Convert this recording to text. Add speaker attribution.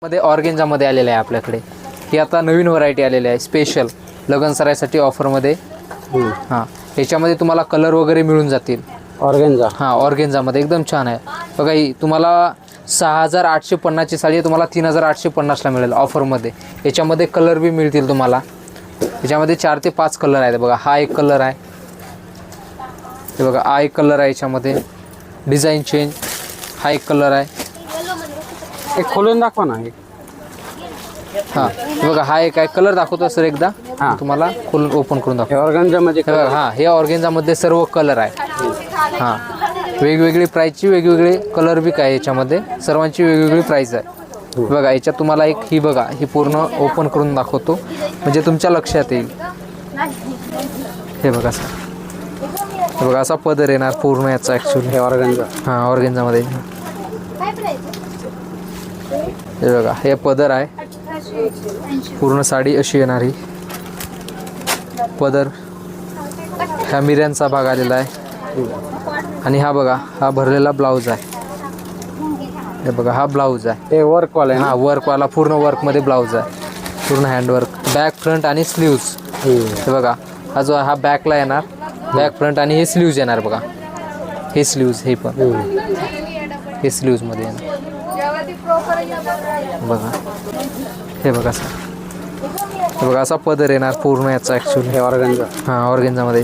Speaker 1: मध्ये ऑर्गेन्झामध्ये आलेलं आहे आपल्याकडे. ही आता नवीन व्हरायटी आलेली आहे स्पेशल लग्न सराईसाठी ऑफरमध्ये. हां, याच्यामध्ये तुम्हाला कलर वगैरे मिळून जातील.
Speaker 2: ऑर्गेन्झा.
Speaker 1: हां, ऑर्गेन्झामध्ये एकदम छान आहे बघा. ही तुम्हाला 6850ची साडी तुम्हाला 3850ला मिळेल ऑफरमध्ये. याच्यामध्ये कलर बी मिळतील तुम्हाला. याच्यामध्ये 4 ते 5 कलर आहेत बघा. हा एक कलर आहे, हे बघा हा एक कलर आहे. याच्यामध्ये डिझाईन चेंज. हा एक कलर आहे.
Speaker 2: एक खोलून दाखवा ना.
Speaker 1: हां, हे बघा हा एक आहे. कलर दाखवतो सर एकदा.
Speaker 2: हां.
Speaker 1: तुम्हाला खोलून ओपन करून दाखवतो.
Speaker 2: ऑर्गेन्झामध्ये
Speaker 1: हे बघा, हां, हे ऑर्गेन्झामध्ये सर्व कलर आहे. हां, वेगवेगळी प्राईसची वेगवेगळे कलर बी काय याच्यामध्ये सर्वांची वेगवेगळी प्राईस आहे. बघा याच्यात तुम्हाला एक ही बघा ही पूर्ण ओपन करून दाखवतो म्हणजे तुमच्या लक्षात येईल. हे बघा सर, हे बघा असा पदर येणार पूर्ण याचा ॲक्च्युली.
Speaker 2: हे ऑर्गेन्झा.
Speaker 1: हां, ऑर्गेन्झामध्ये. हे बघा हे पदर आहे. पूर्ण साडी अशी येणार ही. पदर ह्या मिऱ्यांचा भाग आलेला आहे. आणि हा बघा हा भरलेला ब्लाऊज आहे. हे बघा हा ब्लाऊज आहे.
Speaker 2: हे वर्कवाला आहे.
Speaker 1: हां, वर्कवाला पूर्ण वर्कमध्ये ब्लाऊज आहे. पूर्ण हँडवर्क, बॅक फ्रंट आणि स्लीव्ज. हे बघा हा जो हा बॅकला येणार, बॅक फ्रंट आणि हे स्लीव्ज येणार बघा. हे स्लीव्ज हे पण हे स्लीव्जमध्ये येणार बघा. हे बघा सर, हे बघा असा पदर येणार पूर्ण याचा ॲक्च्युली.
Speaker 2: हे ऑर्गेन्झा.
Speaker 1: हां, ऑर्गेन्झामध्ये.